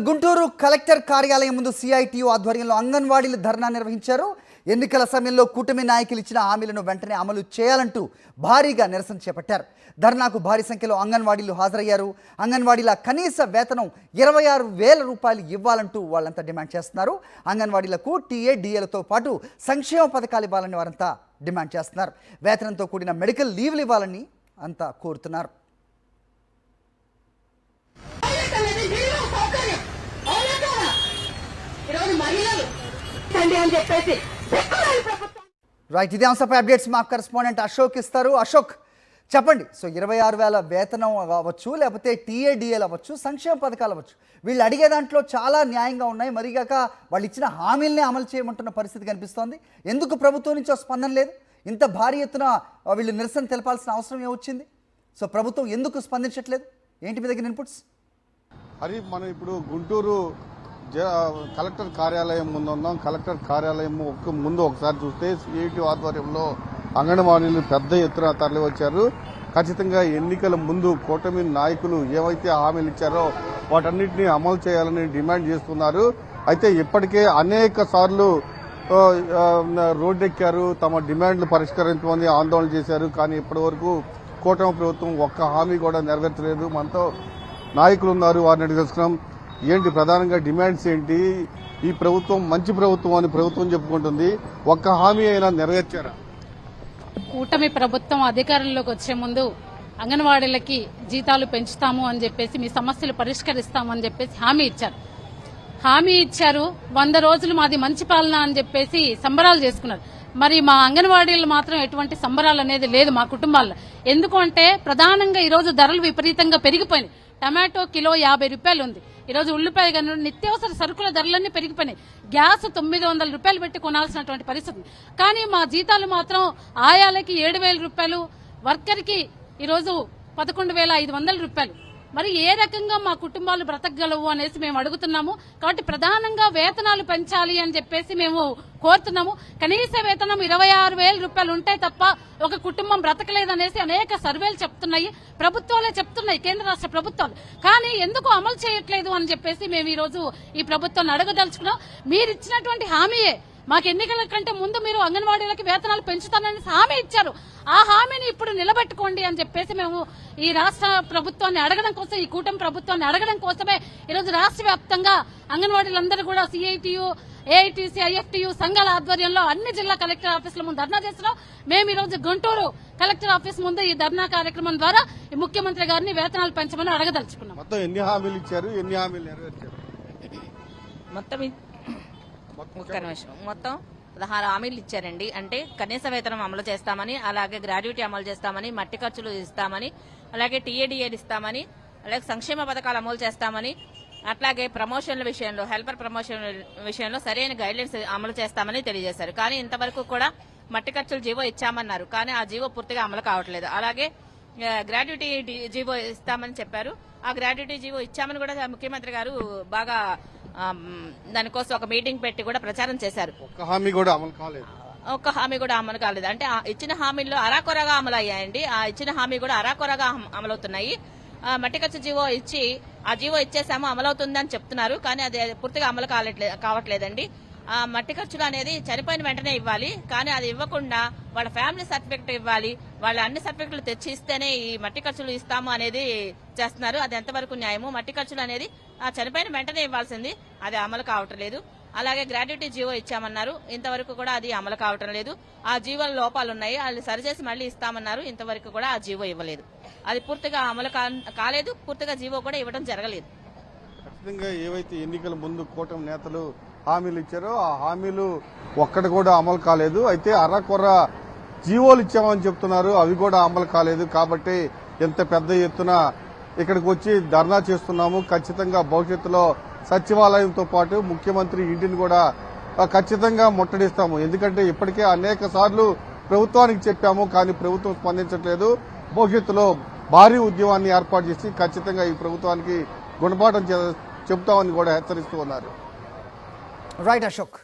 Guntur collector కార్యాలయం ముందు CITU ఆధ్వర్యంలో అంగన్వాడీలు ధర్నా నిర్వహించారు. ఎన్నికల సమయంలో కూటమి నాయకులు ఇచ్చిన హామీలను వెంటనే అమలు చేయాలంటూ భారీగా నిరసన చేపట్టారు. ధర్నాకు భారీ సంఖ్యలో అంగన్వాడీలు హాజరయ్యారు. అంగన్వాడీల కనీస వేతనం 26,000 రూపాయలు ఇవ్వాలంటూ వాళ్ళంతా డిమాండ్ చేస్తున్నారు. అంగన్వాడీలకు టీఏ డిఏలతో పాటు సంక్షేమ పథకాలు ఇవ్వాలని వారంతా డిమాండ్ చేస్తున్నారు. వేతనంతో కూడిన మెడికల్ లీవ్లు ఇవ్వాలని అంతా కోరుతున్నారు. రైట్, ఇదే అంశంపై అప్డేట్స్ మా కరెస్పాండెంట్ అశోక్ ఇస్తారు. అశోక్, చెప్పండి. సో 26,000 వేతనం అవ్వచ్చు, లేకపోతే టీఏడిఏలు అవ్వచ్చు, సంక్షేమ పథకాలు అవ్వచ్చు, వీళ్ళు అడిగే దాంట్లో చాలా న్యాయంగా ఉన్నాయి. మరిగాక వాళ్ళు ఇచ్చిన హామీలనే అమలు చేయమంటున్న పరిస్థితి కనిపిస్తోంది. ఎందుకు ప్రభుత్వం నుంచి స్పందన లేదు? ఇంత భారీ ఎత్తున వీళ్ళు నిరసన తెలపాల్సిన అవసరం ఏమొచ్చింది? సో ప్రభుత్వం ఎందుకు స్పందించట్లేదు? ఏంటి మీ దగ్గర ఇన్పుట్స్? అది మనం ఇప్పుడు గుంటూరు కలెక్టర్ కార్యాలయం ముందు ఉన్నాం. కలెక్టర్ కార్యాలయం ముందు ఒకసారి చూస్తే సిఐటి ఆధ్వర్యంలో అంగన్వాడీలు పెద్ద ఎత్తున తరలి వచ్చారు. ఖచ్చితంగా ఎన్నికల ముందు కూటమి నాయకులు ఏవైతే హామీలు ఇచ్చారో వాటన్నిటినీ అమలు చేయాలని డిమాండ్ చేస్తున్నారు. అయితే ఇప్పటికే అనేక సార్లు రోడ్డెక్కారు, తమ డిమాండ్లు పరిష్కరించమని ఆందోళన చేశారు. కానీ ఇప్పటి వరకు కూటమి ప్రభుత్వం ఒక్క హామీ కూడా నెరవేర్చలేదు. మనతో నాయకులు ఉన్నారు, వారిని అడిగి తెలుసుకున్నాం. ఏంటి ప్రధానంగా డిమాండ్స్ ఏంటి? ఈ ప్రభుత్వం మంచి ప్రభుత్వం అని ప్రభుత్వం చెప్పుకుంటుంది, ఒక్క హామీ అయినా నెరవేర్చారా? కూటమి ప్రభుత్వం అధికారంలోకి వచ్చే ముందు అంగన్వాడీలకి జీతాలు పెంచుతాము అని చెప్పేసి, మీ సమస్యలు పరిష్కరిస్తాము అని చెప్పేసి హామీ ఇచ్చారు. 100 రోజులు మాది మంచి పాలన అని చెప్పేసి సంబరాలు చేసుకున్నారు. మరి మా అంగన్వాడీలు మాత్రం ఎటువంటి సంబరాలు అనేది లేదు మా కుటుంబాల్లో. ఎందుకంటే ప్రధానంగా ఈరోజు ధరలు విపరీతంగా పెరిగిపోయినాయి. టమాటో కిలో 50 రూపాయలు ఉంది. ఈరోజు ఉల్లిపాయ కానీ నిత్యావసర సరుకుల ధరలన్నీ పెరిగిపోయినాయి. గ్యాస్ 900 రూపాయలు పెట్టి కొనాల్సినటువంటి పరిస్థితి. కానీ మా జీతాలు మాత్రం ఆయాలకి 7,000 రూపాయలు, వర్కర్కి ఈరోజు 11,500 రూపాయలు. మరి ఏ రకంగా మా కుటుంబాలు బ్రతకగలవు అనేసి మేము అడుగుతున్నాము. కాబట్టి ప్రధానంగా వేతనాలు పెంచాలి అని చెప్పేసి మేము కోరుతున్నాము. కనీస వేతనం 26,000 రూపాయలు ఉంటే తప్ప ఒక కుటుంబం బ్రతకలేదనేసి అనేక సర్వేలు చెప్తున్నాయి, ప్రభుత్వాలే చెప్తున్నాయి, కేంద్ర రాష్ట్ర ప్రభుత్వాలు. కానీ ఎందుకు అమలు చేయట్లేదు అని చెప్పేసి మేము ఈ రోజు ఈ ప్రభుత్వాన్ని అడగదలుచుకున్నాం. మీరు ఇచ్చినటువంటి హామీయే మాకు ఎన్నికల కంటే ముందు మీరు అంగన్వాడీలకి వేతనాలు పెంచుతానని హామీ ఇచ్చారు. ఆ హామీని ఇప్పుడు నిలబెట్టుకోండి అని చెప్పేసి మేము ఈ రాష్ట్ర ప్రభుత్వాన్ని అడగడం కోసం, ఈ కూటమి ప్రభుత్వాన్ని అడగడం కోసమే ఈరోజు రాష్ట్ర వ్యాప్తంగా అంగన్వాడీలందరూ కూడా సిఐటియు, ఏఐటీసీ, ఐఎఫ్టియు సంఘాల ఆధ్వర్యంలో అన్ని జిల్లా కలెక్టర్ ఆఫీసుల ముందు ధర్నా చేస్తున్నాం. మేము ఈ రోజు గుంటూరు కలెక్టర్ ఆఫీస్ ముందు ఈ ధర్నా కార్యక్రమం ద్వారా ముఖ్యమంత్రి గారిని వేతనాలు పెంచమని అడగదలుచుకున్నాం. మొత్తం ఎన్ని హామీలు ఇచ్చారు, ఎన్ని హామీలు నెరవేర్చారు? ఒక్క నిమిషం. మొత్తం 16 హామీలు ఇచ్చారండి. అంటే కనీస వేతనం అమలు చేస్తామని, అలాగే గ్రాడ్యుయేటీ అమలు చేస్తామని, మట్టి ఖర్చులు ఇస్తామని, అలాగే టీఏడిఏలు ఇస్తామని, అలాగే సంక్షేమ పథకాలు అమలు చేస్తామని, అట్లాగే ప్రమోషన్ల విషయంలో, హెల్పర్ ప్రమోషన్ విషయంలో సరైన గైడ్లైన్స్ అమలు చేస్తామని తెలియజేశారు. కానీ ఇంతవరకు కూడా మట్టి ఖర్చులు జీవో ఇచ్చామన్నారు, కానీ ఆ జీవో పూర్తిగా అమలు కావట్లేదు. అలాగే గ్రాడ్యుయేటీ జీవో ఇస్తామని చెప్పారు. ఆ గ్రాడ్యుయేటీ జీవో ఇచ్చామని కూడా ముఖ్యమంత్రి గారు బాగా దానికోసం ఒక మీటింగ్ పెట్టి కూడా ప్రచారం చేశారు. ఒక్క హామీ కూడా అమలు కాలేదు. అంటే ఇచ్చిన హామీల్లో అరాకొరగా అమలు అయ్యాయండి. ఆ ఇచ్చిన హామీ కూడా అరాకొరగా అమలవుతున్నాయి. మట్టి ఖర్చు జీవో ఇచ్చి ఆ జీవో ఇచ్చేసాము అమలవుతుందని చెప్తున్నారు, కానీ అది పూర్తిగా అమలు కావట్లేదండి. ఆ మట్టి ఖర్చులు అనేది చనిపోయిన వెంటనే ఇవ్వాలి, కానీ అది ఇవ్వకుండా వాళ్ళ ఫ్యామిలీ సర్టిఫికెట్ ఇవ్వాలి, వాళ్ళ అన్ని సర్టిఫికెట్లు తెచ్చి ఇస్తేనే ఈ మట్టి ఖర్చులు ఇస్తాము అనేది చేస్తున్నారు. అది ఎంతవరకు న్యాయము? మట్టి ఖర్చులు అనేది ఆ చనిపోయిన వెంటనే ఇవ్వాల్సింది, అది అమలు కావటం లేదు. అలాగే గ్రాడ్యుయేటీ జీవో ఇచ్చామన్నారు, ఇంతవరకు కూడా అది అమలు కావటం లేదు. ఆ జీవోల లోపాలు ఉన్నాయి, వాళ్ళు సరిచేసి మళ్లీ ఇస్తామన్నారు, ఇంతవరకు కూడా ఆ జీవో ఇవ్వలేదు. అది పూర్తిగా అమలు కాలేదు, పూర్తిగా జీవో కూడా ఇవ్వడం జరగలేదు. ఖచ్చితంగా ఏవైతే ఎన్నికల ముందు కూటమి నేతలు హామీలు ఇచ్చారో ఆ హామీలు ఒక్కటి కూడా అమలు కాలేదు. అయితే అరకొర జీవోలు ఇచ్చామని చెప్తున్నారు, అవి కూడా అమలు కాలేదు. కాబట్టి ఎంత పెద్ద ఎత్తున ఇక్కడికి వచ్చి ధర్నా చేస్తున్నాము. ఖచ్చితంగా భవిష్యత్తులో సచివాలయంతో పాటు ముఖ్యమంత్రి ఇంటిని కూడా ఖచ్చితంగా ముట్టడిస్తాము. ఎందుకంటే ఇప్పటికే అనేక సార్లు ప్రభుత్వానికి చెప్పాము, కానీ ప్రభుత్వం స్పందించట్లేదు. భవిష్యత్తులో భారీ ఉద్యమాన్ని ఏర్పాటు చేసి ఖచ్చితంగా ఈ ప్రభుత్వానికి గుణపాఠం చెబుతామని కూడా హెచ్చరిస్తూ ఉన్నారు. రైట్ అశోక్.